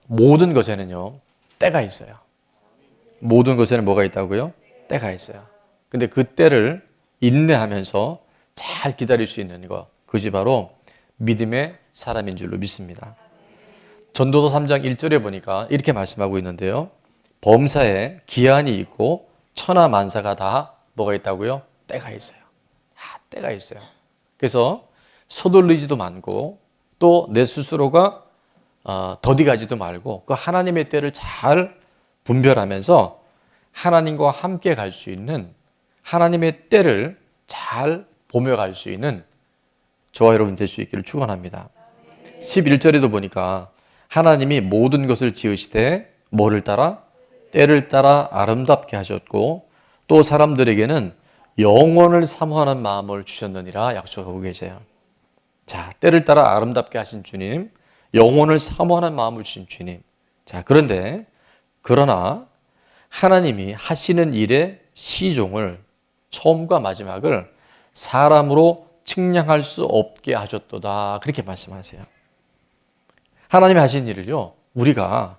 모든 것에는요, 때가 있어요. 모든 것에는 뭐가 있다고요? 때가 있어요. 근데 그 때를 인내하면서 잘 기다릴 수 있는 것, 그것이 바로 믿음의 사람인 줄로 믿습니다. 전도서 3장 1절에 보니까 이렇게 말씀하고 있는데요. 범사에 기한이 있고 천하 만사가 다 뭐가 있다고요? 때가 있어요. 때가 있어요. 그래서 서둘리지도 말고 또 내 스스로가 더디가지도 말고 그 하나님의 때를 잘 분별하면서 하나님과 함께 갈 수 있는, 하나님의 때를 잘 보며 갈 수 있는 저와 여러분 될 수 있기를 축원합니다. 11절에도 보니까 하나님이 모든 것을 지으시되 뭐를 따라? 때를 따라 아름답게 하셨고 또 사람들에게는 영원을 사모하는 마음을 주셨느니라 약속하고 계세요. 자, 때를 따라 아름답게 하신 주님, 영원을 사모하는 마음을 주신 주님. 자, 그러나 하나님이 하시는 일의 시종을, 처음과 마지막을 사람으로 측량할 수 없게 하셨도다. 그렇게 말씀하세요. 하나님이 하신 일을요, 우리가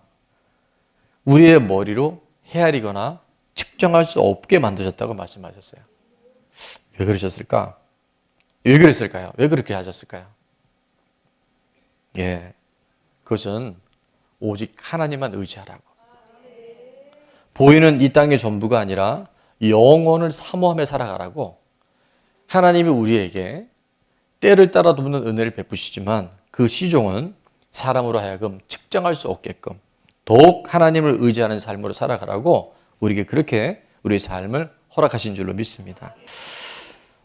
우리의 머리로 헤아리거나 측정할 수 없게 만드셨다고 말씀하셨어요. 왜 그러셨을까? 왜 그랬을까요? 왜 그렇게 하셨을까요? 그것은 오직 하나님만 의지하라고. 보이는 이 땅의 전부가 아니라 영원을 사모하며 살아가라고 하나님이 우리에게 때를 따라 돕는 은혜를 베푸시지만 그 시종은 사람으로 하여금 측정할 수 없게끔 더욱 하나님을 의지하는 삶으로 살아가라고 우리에게 그렇게 우리의 삶을 허락하신 줄로 믿습니다.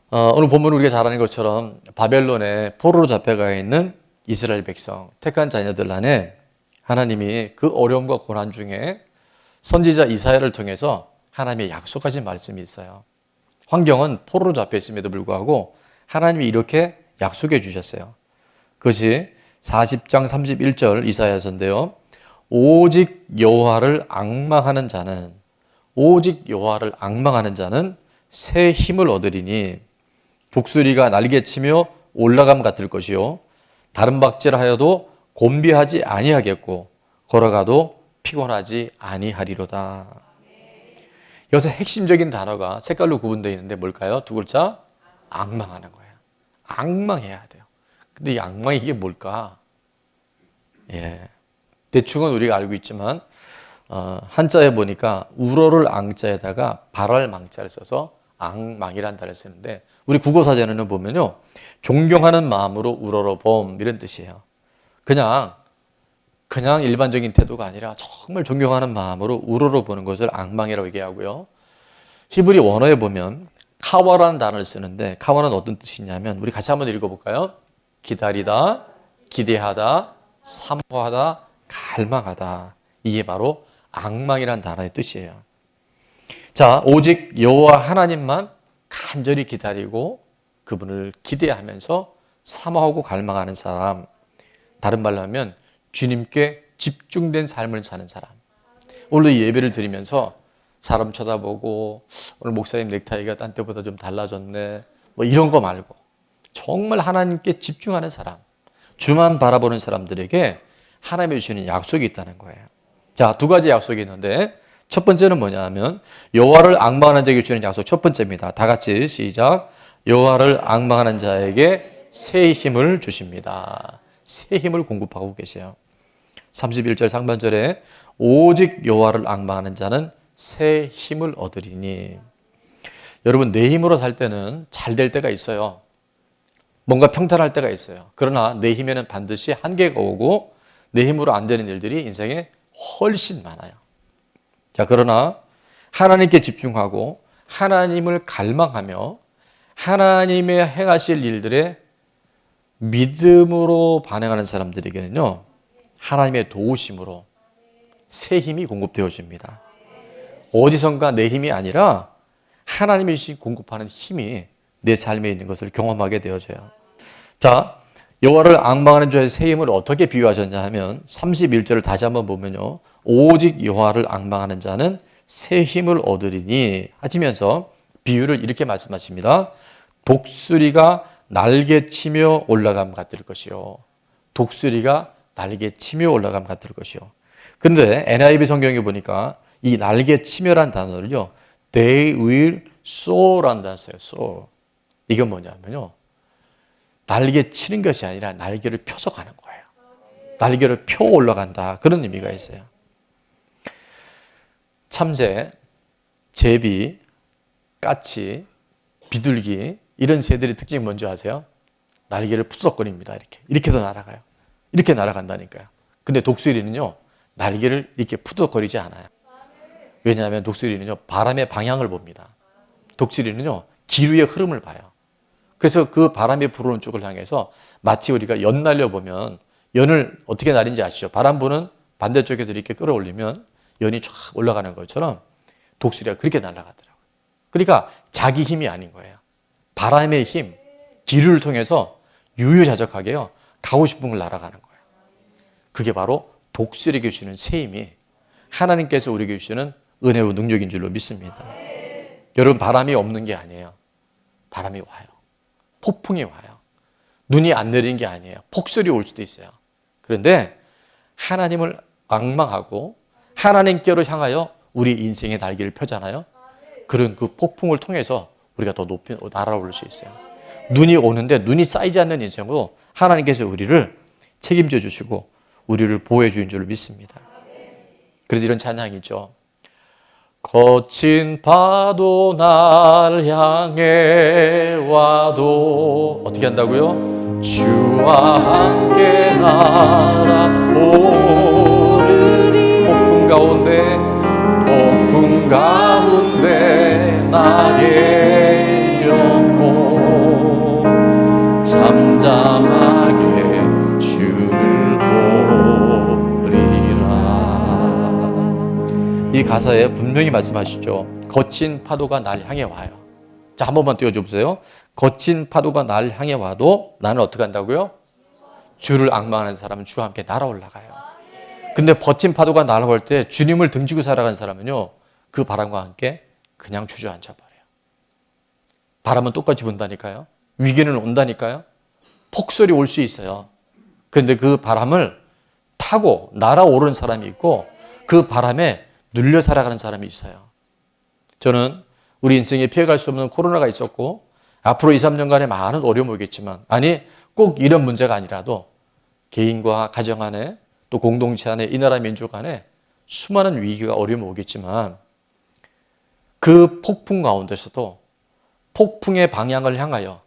오늘 본문 우리가 잘 아는 것처럼 바벨론에 포로로 잡혀가 있는 이스라엘 백성, 택한 자녀들 안에 하나님이 그 어려움과 고난 중에 선지자 이사야를 통해서 하나님의 약속하신 말씀이 있어요. 환경은 포로로 잡혀 있음에도 불구하고 하나님이 이렇게 약속해 주셨어요. 그것이 40장 31절 이사야서인데요. 오직 여호와를 앙망하는 자는 새 힘을 얻으리니 독수리가 날개치며 올라감 같을 것이요 다른 박질 하여도 곤비하지 아니하겠고 걸어가도 피곤하지 아니하리로다. 여기서 핵심적인 단어가 색깔로 구분되어 있는데 뭘까요? 두 글자? 앙망하는 거예요. 앙망해야 돼요. 근데 이 앙망이 이게 뭘까? 대충은 우리가 알고 있지만 한자에 보니까 우러를 앙자에다가 발할 망자를 써서 앙망이라는 단어를 쓰는데 우리 국어사전에는 보면요, 존경하는 마음으로 우러러봄 이런 뜻이에요. 그냥 일반적인 태도가 아니라 정말 존경하는 마음으로 우러러보는 것을 앙망이라고 얘기하고요. 히브리 원어에 보면 카와라는 단어를 쓰는데 카와는 어떤 뜻이냐면 우리 같이 한번 읽어볼까요? 기다리다, 기대하다, 사모하다, 갈망하다. 이게 바로 앙망이라는 단어의 뜻이에요. 자, 오직 여호와 하나님만 간절히 기다리고 그분을 기대하면서 사모하고 갈망하는 사람, 다른 말로 하면 주님께 집중된 삶을 사는 사람. 오늘 예배를 드리면서 사람 쳐다보고 오늘 목사님 넥타이가 딴 때보다 좀 달라졌네 뭐 이런 거 말고 정말 하나님께 집중하는 사람, 주만 바라보는 사람들에게 하나님이 주시는 약속이 있다는 거예요. 자, 두 가지 약속이 있는데 첫 번째는 뭐냐 하면 여호와를 앙망하는 자에게 주는 약속. 첫 번째입니다. 다 같이 시작. 여호와를 앙망하는 자에게 새 힘을 주십니다. 새 힘을 공급하고 계세요. 31절 상반절에 오직 여호와를 앙망하는 자는 새 힘을 얻으리니. 여러분, 내 힘으로 살 때는 잘 될 때가 있어요. 뭔가 평탄할 때가 있어요. 그러나 내 힘에는 반드시 한계가 오고 내 힘으로 안 되는 일들이 인생에 훨씬 많아요. 자, 그러나 하나님께 집중하고 하나님을 갈망하며 하나님의 행하실 일들에 믿음으로 반응하는 사람들에게는요, 하나님의 도우심으로 새 힘이 공급되어집니다. 어디선가 내 힘이 아니라 하나님이 공급하는 힘이 내 삶에 있는 것을 경험하게 되어져요. 자, 여호와를 앙망하는 자의 새 힘을 어떻게 비유하셨냐 하면 31절을 다시 한번 보면요, 오직 여호와를 앙망하는 자는 새 힘을 얻으리니 하시면서 비유를 이렇게 말씀하십니다. 독수리가 날개치며 올라감 같을 것이요. 독수리가 날개 치며 올라가면 같을 것이요. 근데 NIV 성경에 보니까 이 날개 치며란 단어를요, they will soar라는 단어 써요. soar. 이건 뭐냐면요, 날개 치는 것이 아니라 날개를 펴서 가는 거예요. 날개를 펴 올라간다. 그런 의미가 있어요. 참새, 제비, 까치, 비둘기 이런 새들의 특징이 뭔지 아세요? 날개를 푸석거립니다. 이렇게 해서 날아가요. 이렇게 날아간다니까요. 근데 독수리는요, 날개를 이렇게 푸덕거리지 않아요. 왜냐하면 독수리는요, 바람의 방향을 봅니다. 독수리는요, 기류의 흐름을 봐요. 그래서 그 바람이 불어오는 쪽을 향해서 마치 우리가 연 날려보면 연을 어떻게 날인지 아시죠? 바람 부는 반대쪽에서 이렇게 끌어올리면 연이 쫙 올라가는 것처럼 독수리가 그렇게 날아가더라고요. 그러니까 자기 힘이 아닌 거예요. 바람의 힘, 기류를 통해서 유유자적하게요, 가고 싶은 걸 날아가는 거예요. 그게 바로 독수리에게 주시는 새 힘이 하나님께서 우리에게 주시는 은혜와 능력인 줄로 믿습니다. 여러분, 바람이 없는 게 아니에요. 바람이 와요. 폭풍이 와요. 눈이 안 내리는 게 아니에요. 폭설이 올 수도 있어요. 그런데 하나님을 앙망하고 하나님께로 향하여 우리 인생의 날개를 펴잖아요. 그런 그 폭풍을 통해서 우리가 더 높이 날아올 수 있어요. 눈이 오는데 눈이 쌓이지 않는 인생으로 하나님께서 우리를 책임져 주시고 우리를 보호해 주신 줄 믿습니다. 그래서 이런 찬양이 있죠. 거친 파도 날 향해 와도 어떻게 한다고요? 주와 함께 날아오르리. 폭풍 가운데 나의 영혼 잠잠하게 주를 보리라. 이 가사에 분명히 말씀하시죠. 거친 파도가 날 향해 와요. 자, 한 번만 띄워줘 보세요. 거친 파도가 날 향해 와도 나는 어떻게 한다고요? 주를 앙망하는 사람은 주와 함께 날아올라가요. 근데 거친 파도가 날아올 때 주님을 등지고 살아가는 사람은요, 그 바람과 함께 그냥 주저앉아 버려요. 바람은 똑같이 분다니까요. 위기는 온다니까요. 폭설이 올 수 있어요. 그런데 그 바람을 타고 날아오르는 사람이 있고 그 바람에 눌려 살아가는 사람이 있어요. 저는 우리 인생에 피해갈 수 없는 코로나가 있었고 앞으로 2, 3년간의 많은 어려움이 오겠지만, 아니 꼭 이런 문제가 아니라도 개인과 가정 안에 또 공동체 안에 이 나라 민족 안에 수많은 위기가 어려움이 오겠지만 그 폭풍 가운데서도 폭풍의 방향을 향하여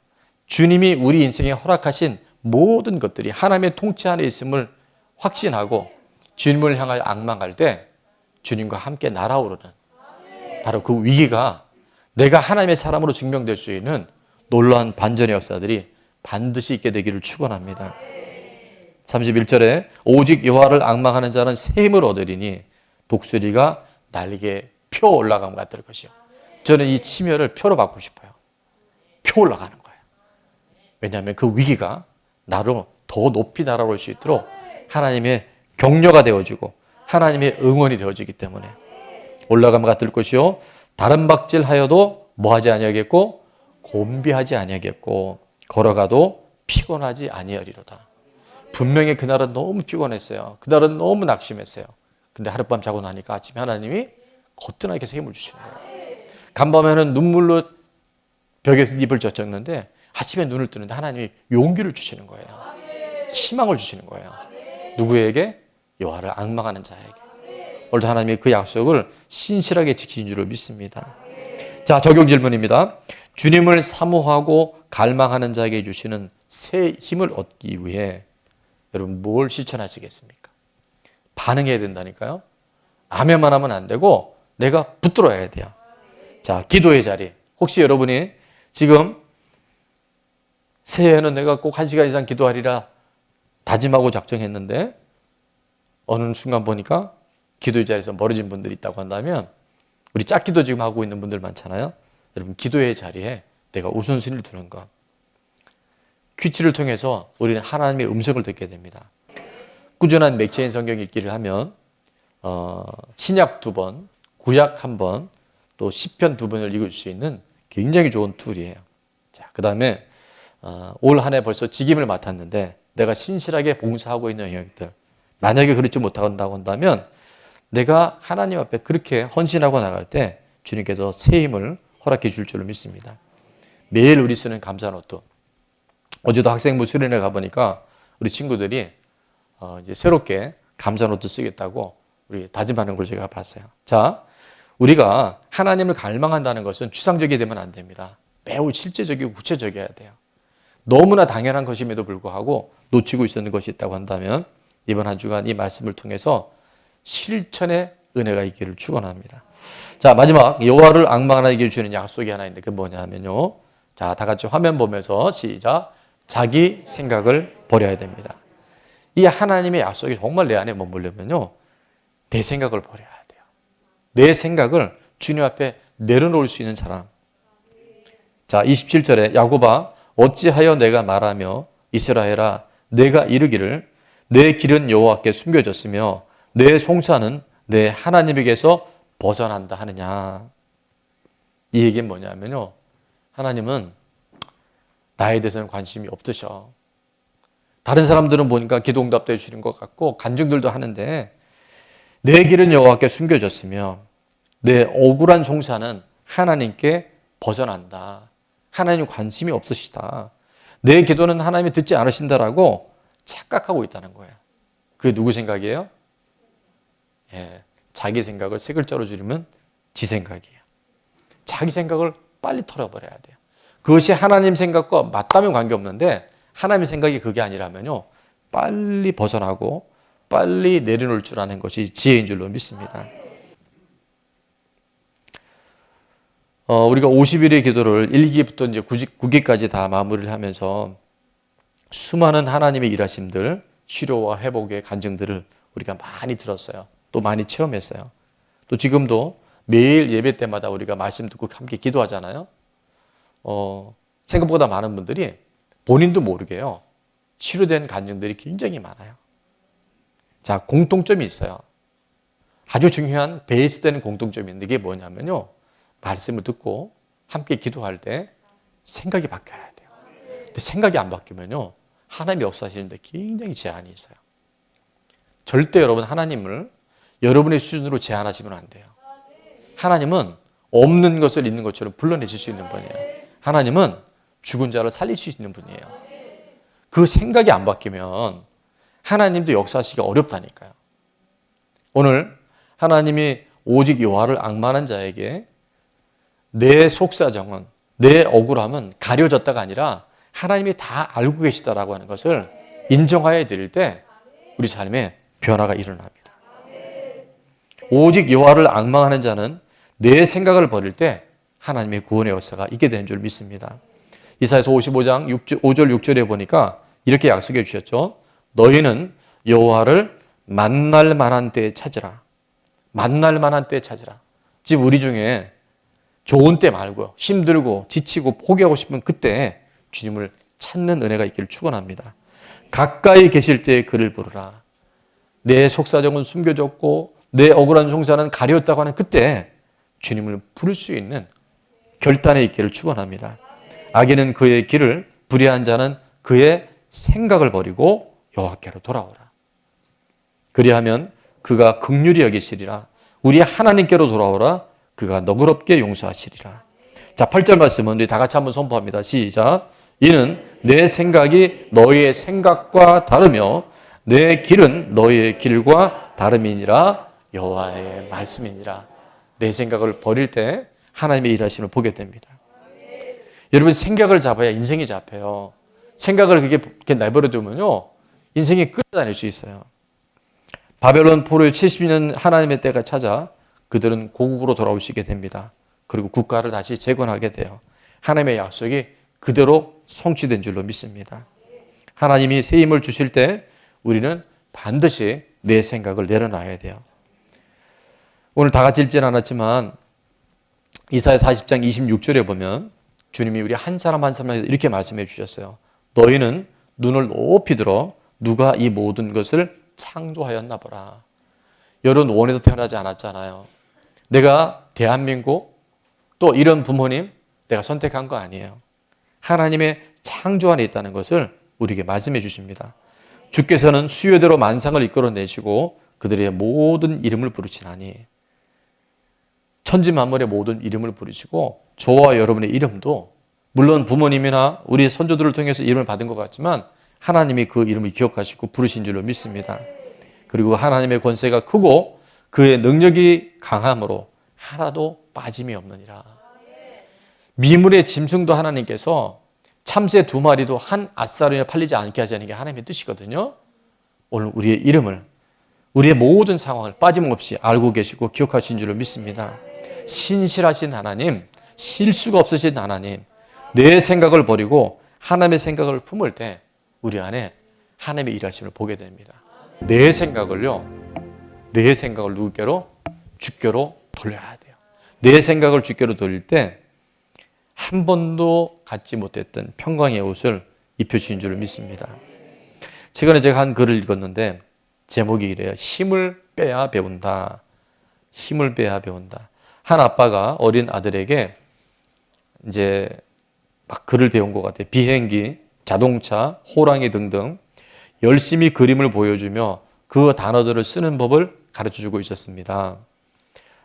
주님이 우리 인생에 허락하신 모든 것들이 하나님의 통치 안에 있음을 확신하고 주님을 향하여 앙망할 때 주님과 함께 날아오르는 바로 그 위기가 내가 하나님의 사람으로 증명될 수 있는 놀라운 반전의 역사들이 반드시 있게 되기를 축원합니다. 31절에 오직 여호와를 앙망하는 자는 새 힘을 얻으리니 독수리가 날개 펴 올라가면 같을 것이요. 저는 이 치며를 표로 바꾸고 싶어요. 펴 올라가는 거예요. 왜냐하면 그 위기가 나로 더 높이 날아올 수 있도록 하나님의 격려가 되어지고 하나님의 응원이 되어지기 때문에 올라가면 같을 것이요. 다른 박질하여도 뭐하지 아니하겠고 곤비하지 아니하겠고 걸어가도 피곤하지 아니하리로다. 분명히 그날은 너무 피곤했어요. 그날은 너무 낙심했어요. 근데 하룻밤 자고 나니까 아침에 하나님이 거뜬하게 새 힘을 주시는 거예요. 간밤에는 눈물로 벽에 입을 젖혔는데 아침에 눈을 뜨는데 하나님이 용기를 주시는 거예요. 희망을 주시는 거예요. 누구에게? 여호와를 앙망하는 자에게. 오늘도 하나님이 그 약속을 신실하게 지키신 줄로 믿습니다. 자, 적용 질문입니다. 주님을 사모하고 갈망하는 자에게 주시는 새 힘을 얻기 위해 여러분 뭘 실천하시겠습니까? 반응해야 된다니까요. 아멘만 하면 안 되고 내가 붙들어야 돼요. 자, 기도의 자리. 혹시 여러분이 지금 새해에는 내가 꼭 1시간 이상 기도하리라 다짐하고 작정했는데 어느 순간 보니까 기도의 자리에서 멀어진 분들이 있다고 한다면, 우리 짝기도 지금 하고 있는 분들 많잖아요. 여러분 기도의 자리에 내가 우선순위를 두는 것. 큐티를 통해서 우리는 하나님의 음성을 듣게 됩니다. 꾸준한 맥체인 성경 읽기를 하면 신약 2번, 구약 1번, 또 시편 2번을 읽을 수 있는 굉장히 좋은 툴이에요. 자, 그 다음에 올 한 해 벌써 직임을 맡았는데 내가 신실하게 봉사하고 있는 영역들, 만약에 그렇지 못한다고 한다면 내가 하나님 앞에 그렇게 헌신하고 나갈 때 주님께서 새 힘을 허락해 줄 줄로 믿습니다. 매일 우리 쓰는 감사 노트. 어제도 학생부 수련회 가보니까 우리 친구들이 이제 새롭게 감사 노트 쓰겠다고 우리 다짐하는 걸 제가 봤어요. 자, 우리가 하나님을 갈망한다는 것은 추상적이 되면 안 됩니다. 매우 실제적이고 구체적이어야 돼요. 너무나 당연한 것임에도 불구하고 놓치고 있었는 것이 있다고 한다면 이번 한 주간 이 말씀을 통해서 실천의 은혜가 있기를 축원합니다. 자, 마지막 여호와를 앙망하게 주는 약속이 하나 있는데 그게 뭐냐면요. 자, 다 같이 화면 보면서 시작. 자기 생각을 버려야 됩니다. 이 하나님의 약속이 정말 내 안에 머물려면요. 내 생각을 버려야 돼요. 내 생각을 주님 앞에 내려놓을 수 있는 사람. 자, 27절에 야곱아 어찌하여 내가 말하며 이스라엘아 내가 이르기를 내 길은 여호와께 숨겨졌으며 내 송사는 내 하나님에게서 벗어난다 하느냐. 이 얘기는 뭐냐면요. 하나님은 나에 대해서는 관심이 없으셔. 다른 사람들은 보니까 기도 응답도 해주는 것 같고 간증들도 하는데 내 길은 여호와께 숨겨졌으며 내 억울한 송사는 하나님께 벗어난다. 하나님 관심이 없으시다. 내 기도는 하나님이 듣지 않으신다라고 착각하고 있다는 거예요. 그게 누구 생각이에요? 예, 자기 생각을 세 글자로 줄이면 지 생각이에요. 자기 생각을 빨리 털어버려야 돼요. 그것이 하나님 생각과 맞다면 관계없는데 하나님 생각이 그게 아니라면요. 빨리 벗어나고 빨리 내려놓을 줄 아는 것이 지혜인 줄로 믿습니다. 우리가 50일의 기도를 1기부터 이제 9기까지 다 마무리를 하면서 수많은 하나님의 일하심들, 치료와 회복의 간증들을 우리가 많이 들었어요. 또 많이 체험했어요. 또 지금도 매일 예배 때마다 우리가 말씀 듣고 함께 기도하잖아요. 생각보다 많은 분들이 본인도 모르게요. 치료된 간증들이 굉장히 많아요. 자, 공통점이 있어요. 아주 중요한 베이스 되는 공통점이 있는데 이게 뭐냐면요. 말씀을 듣고 함께 기도할 때 생각이 바뀌어야 돼요. 근데 생각이 안 바뀌면요. 하나님이 역사하시는데 굉장히 제한이 있어요. 절대 여러분 하나님을 여러분의 수준으로 제한하시면 안 돼요. 하나님은 없는 것을 있는 것처럼 불러내실 수 있는 분이에요. 하나님은 죽은 자를 살릴 수 있는 분이에요. 그 생각이 안 바뀌면 하나님도 역사하시기가 어렵다니까요. 오늘 하나님이 오직 여호와를 앙망하는 자에게 내 속사정은, 내 억울함은 가려졌다가 아니라 하나님이 다 알고 계시다라고 하는 것을 인정하여 드릴 때 우리 삶에 변화가 일어납니다. 오직 여호와를 앙망하는 자는 내 생각을 버릴 때 하나님의 구원의 역사가 있게 되는 줄 믿습니다. 이사야서 55장 5절 6절에 보니까 이렇게 약속해 주셨죠. 너희는 여호와를 만날 만한 때에 찾으라. 만날 만한 때에 찾으라. 즉 우리 중에 좋은 때 말고요. 힘들고 지치고 포기하고 싶은 그때 주님을 찾는 은혜가 있기를 축원합니다. 가까이 계실 때에 그를 부르라. 내 속사정은 숨겨졌고 내 억울한 송사는 가려웠다고 하는 그때 주님을 부를 수 있는 결단에 있기를 축원합니다. 악인은 그의 길을, 불의한 자는 그의 생각을 버리고 여호와께로 돌아오라. 그리하면 그가 긍휼히 여기시리라. 우리 하나님께로 돌아오라. 그가 너그럽게 용서하시리라. 자, 8절 말씀은 우리 다 같이 한번 선포합니다. 시작. 이는 내 생각이 너희의 생각과 다르며 내 길은 너희의 길과 다름이니라. 여호와의 말씀이니라. 내 생각을 버릴 때 하나님의 일하심을 보게 됩니다. 여러분 생각을 잡아야 인생이 잡혀요. 생각을 그렇게 내버려두면요. 인생이 끌어다닐 수 있어요. 바벨론 포로의 70년 하나님의 때가 찾아 그들은 고국으로 돌아오시게 됩니다. 그리고 국가를 다시 재건하게 돼요. 하나님의 약속이 그대로 성취된 줄로 믿습니다. 하나님이 새 힘을 주실 때 우리는 반드시 내 생각을 내려놔야 돼요. 오늘 다 같이 읽지는 않았지만 이사야 40장 26절에 보면 주님이 우리 한 사람 한 사람에게 이렇게 말씀해 주셨어요. 너희는 눈을 높이 들어 누가 이 모든 것을 창조하였나 보라. 여러분 원에서 태어나지 않았잖아요. 내가 대한민국 또 이런 부모님 내가 선택한 거 아니에요. 하나님의 창조 안에 있다는 것을 우리에게 말씀해 주십니다. 주께서는 수요대로 만상을 이끌어내시고 그들의 모든 이름을 부르시나니 천지 만물의 모든 이름을 부르시고 저와 여러분의 이름도 물론 부모님이나 우리 선조들을 통해서 이름을 받은 것 같지만 하나님이 그 이름을 기억하시고 부르신 줄로 믿습니다. 그리고 하나님의 권세가 크고 그의 능력이 강함으로 하나도 빠짐이 없느니라. 미물의 짐승도 하나님께서 참새 2마리도 한 앗사르에 팔리지 않게 하자는 게 하나님의 뜻이거든요. 오늘 우리의 이름을, 우리의 모든 상황을 빠짐없이 알고 계시고 기억하신 줄로 믿습니다. 신실하신 하나님, 실수가 없으신 하나님, 내 생각을 버리고 하나님의 생각을 품을 때 우리 안에 하나님의 일하심을 보게 됩니다. 내 생각을 누구께로? 주께로 돌려야 돼요. 내 생각을 주께로 돌릴 때 한 번도 갖지 못했던 평강의 옷을 입혀주신 줄을 믿습니다. 최근에 제가 한 글을 읽었는데 제목이 이래요. 힘을 빼야 배운다. 힘을 빼야 배운다. 한 아빠가 어린 아들에게 이제 막 글을 배운 것 같아요. 비행기, 자동차, 호랑이 등등 열심히 그림을 보여주며 그 단어들을 쓰는 법을 가르쳐주고 있었습니다.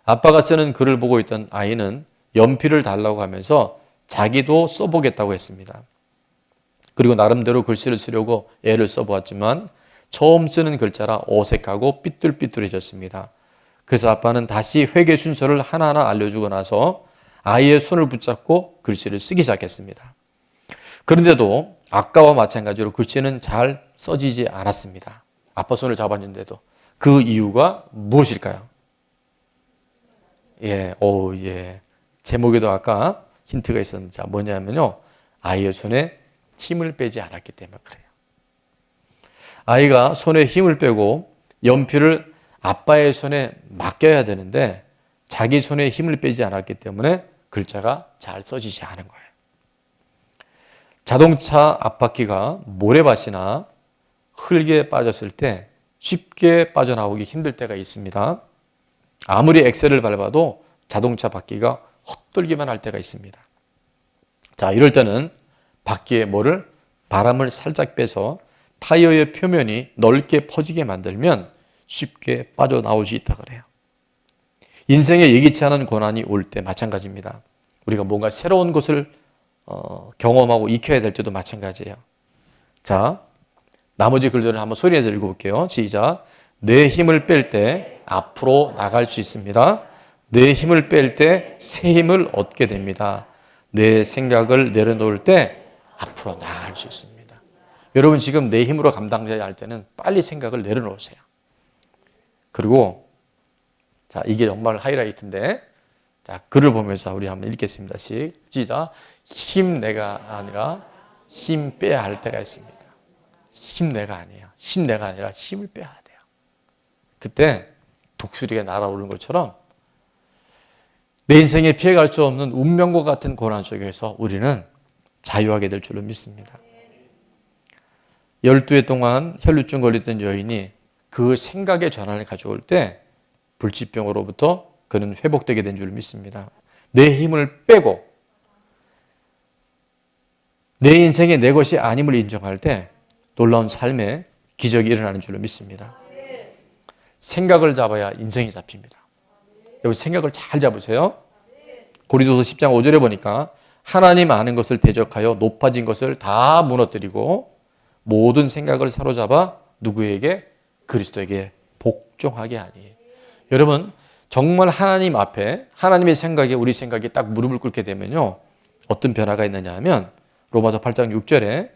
아빠가 쓰는 글을 보고 있던 아이는 연필을 달라고 하면서 자기도 써보겠다고 했습니다. 그리고 나름대로 글씨를 쓰려고 애를 써보았지만 처음 쓰는 글자라 어색하고 삐뚤삐뚤해졌습니다. 그래서 아빠는 다시 회계 순서를 하나하나 알려주고 나서 아이의 손을 붙잡고 글씨를 쓰기 시작했습니다. 그런데도 아까와 마찬가지로 글씨는 잘 써지지 않았습니다. 아빠 손을 잡았는데도. 그 이유가 무엇일까요? 제목에도 아까 힌트가 있었는데 뭐냐면요. 아이의 손에 힘을 빼지 않았기 때문에 그래요. 아이가 손에 힘을 빼고 연필을 아빠의 손에 맡겨야 되는데 자기 손에 힘을 빼지 않았기 때문에 글자가 잘 써지지 않은 거예요. 자동차 앞바퀴가 모래밭이나 흙에 빠졌을 때 쉽게 빠져나오기 힘들 때가 있습니다. 아무리 엑셀을 밟아도 자동차 바퀴가 헛돌기만 할 때가 있습니다. 자, 이럴 때는 바퀴에 바람을 살짝 빼서 타이어의 표면이 넓게 퍼지게 만들면 쉽게 빠져나올 수 있다 그래요. 인생에 예기치 않은 고난이 올 때 마찬가지입니다. 우리가 뭔가 새로운 것을 경험하고 익혀야 될 때도 마찬가지예요. 자, 나머지 글들을 한번 소리내서 읽어볼게요. 시작. 내 힘을 뺄 때 앞으로 나갈 수 있습니다. 내 힘을 뺄 때 새 힘을 얻게 됩니다. 내 생각을 내려놓을 때 앞으로 나갈 수 있습니다. 여러분 지금 내 힘으로 감당해야 할 때는 빨리 생각을 내려놓으세요. 그리고 자, 이게 정말 하이라이트인데 자, 글을 보면서 우리 한번 읽겠습니다. 시작. 힘 내가 아니라 힘 빼야 할 때가 있습니다. 힘 내가 아니에요. 힘 내가 아니라 힘을 빼야 돼요. 그때 독수리가 날아오르는 것처럼 내 인생에 피해갈 수 없는 운명과 같은 고난 속에서 우리는 자유하게 될 줄로 믿습니다. 12해 동안 혈루증 걸렸던 여인이 그 생각의 전환을 가져올 때 불치병으로부터 그는 회복되게 된 줄 믿습니다. 내 힘을 빼고 내 인생에 내 것이 아님을 인정할 때 놀라운 삶의 기적이 일어나는 줄로 믿습니다. 생각을 잡아야 인생이 잡힙니다. 여러분 생각을 잘 잡으세요. 고린도서 10장 5절에 보니까 하나님 아는 것을 대적하여 높아진 것을 다 무너뜨리고 모든 생각을 사로잡아 누구에게? 그리스도에게 복종하게 하니. 여러분 정말 하나님 앞에 하나님의 생각에 우리 생각이 딱 무릎을 꿇게 되면요. 어떤 변화가 있느냐 하면 로마서 8장 6절에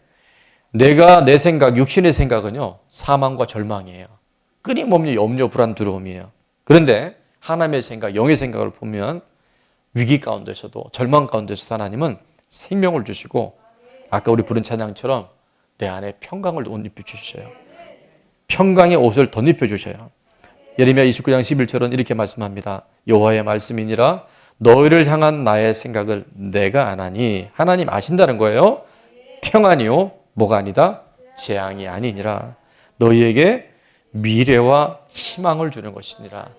내가 내 생각, 육신의 생각은요. 사망과 절망이에요. 끊임없는 염려, 불안, 두려움이에요. 그런데 하나님의 생각, 영의 생각을 보면 위기 가운데서도 절망 가운데서도 하나님은 생명을 주시고 아까 우리 부른 찬양처럼 내 안에 평강을 옷 입혀주셔요. 평강의 옷을 덧입혀주셔요. 예레미야 29장 11절은 이렇게 말씀합니다. 여호와의 말씀이니라 너희를 향한 나의 생각을 내가 아나니. 하나님 아신다는 거예요. 평안이요 뭐가 아니다? 재앙이 아니니라. 너희에게 미래와 희망을 주는 것이니라.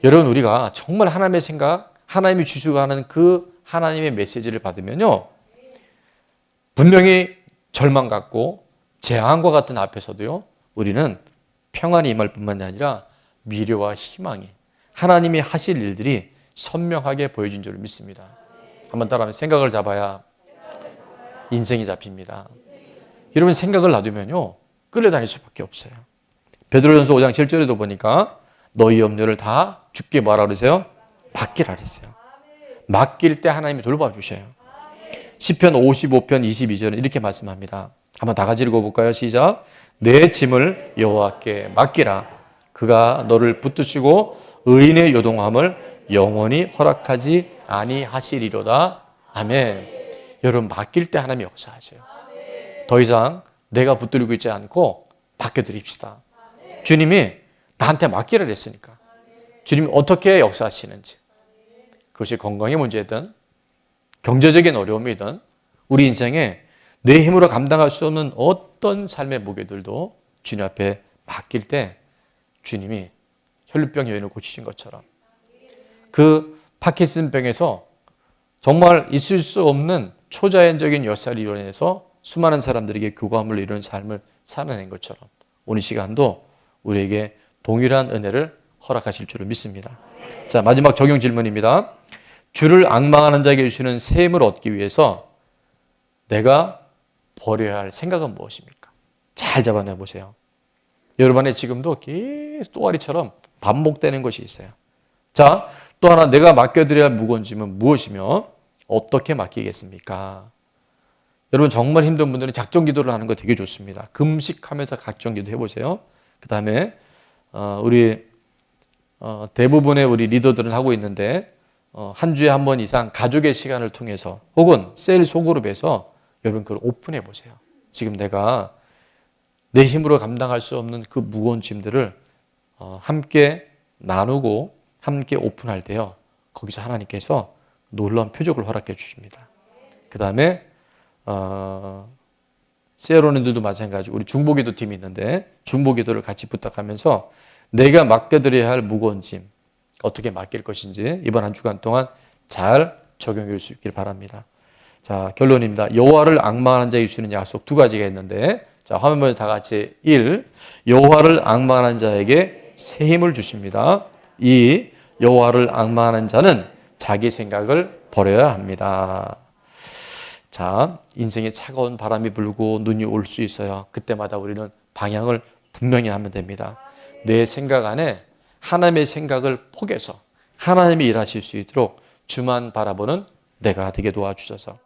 여러분 우리가 정말 하나님의 생각, 하나님이 주시고 하는 그 하나님의 메시지를 받으면요. 분명히 절망 같고 재앙과 같은 앞에서도요. 우리는 평안이 임할 뿐만 아니라 미래와 희망이 하나님이 하실 일들이 선명하게 보여진 줄 믿습니다. 한번 따라하면 생각을 잡아야 인생이 잡힙니다. 여러분 생각을 놔두면요 끌려다닐 수밖에 없어요. 베드로전서 5장 7절에도 보니까 너희 염려를 다 주께 뭐라 그러세요? 맡기라 그랬어요. 맡길 때 하나님이 돌봐주셔요. 시편 55편 22절은 이렇게 말씀합니다. 한번 다 같이 읽어볼까요? 시작. 내 짐을 여호와께 맡기라. 그가 너를 붙드시고 의인의 요동함을 영원히 허락하지 아니하시리로다. 아멘. 여러분 맡길 때 하나님이 역사하세요. 더 이상 내가 붙들고 있지 않고 맡겨드립시다. 주님이 나한테 맡기라 했으니까. 주님이 어떻게 역사하시는지. 그것이 건강의 문제든 경제적인 어려움이든 우리 인생에 내 힘으로 감당할 수 없는 어떤 삶의 무게들도 주님 앞에 맡길 때 주님이 혈루병 여인을 고치신 것처럼 그 파킨슨병에서 정말 있을 수 없는 초자연적인 역사를 이뤄내서 수많은 사람들에게 교감을 이루는 삶을 살아낸 것처럼 오늘 시간도 우리에게 동일한 은혜를 허락하실 줄을 믿습니다. 자, 마지막 적용 질문입니다. 주를 앙망하는 자에게 주시는 새 힘을 얻기 위해서 내가 버려야 할 생각은 무엇입니까? 잘 잡아내 보세요. 여러분 안에 지금도 계속 또아리처럼 반복되는 것이 있어요. 자, 또 하나 내가 맡겨드려야 할 무거운 짐은 무엇이며 어떻게 맡기겠습니까? 여러분 정말 힘든 분들은 작정 기도를 하는 거 되게 좋습니다. 금식하면서 작정 기도 해보세요. 그 다음에 우리 대부분의 우리 리더들은 하고 있는데 한 주에 한 번 이상 가족의 시간을 통해서 혹은 셀 소그룹에서 여러분 그걸 오픈해 보세요. 지금 내가 내 힘으로 감당할 수 없는 그 무거운 짐들을 함께 나누고 함께 오픈할 때요. 거기서 하나님께서 놀라운 표적을 허락해 주십니다. 그 다음에 세어로님들도 마찬가지고 우리 중보기도 팀이 있는데 중보기도를 같이 부탁하면서 내가 맡겨드려야 할 무거운 짐 어떻게 맡길 것인지 이번 한 주간 동안 잘 적용해 줄 수 있길 바랍니다. 자, 결론입니다. 여호와를 앙망하는 자에게 주시는 약속 두 가지가 있는데 자, 화면 보면 다 같이 1. 여호와를 앙망하는 자에게 새 힘을 주십니다. 2. 여호와를 앙망하는 자는 자기 생각을 버려야 합니다. 자, 인생에 차가운 바람이 불고 눈이 올 수 있어요. 그때마다 우리는 방향을 분명히 하면 됩니다. 내 생각 안에 하나님의 생각을 포개서 하나님이 일하실 수 있도록 주만 바라보는 내가 되게 도와주셔서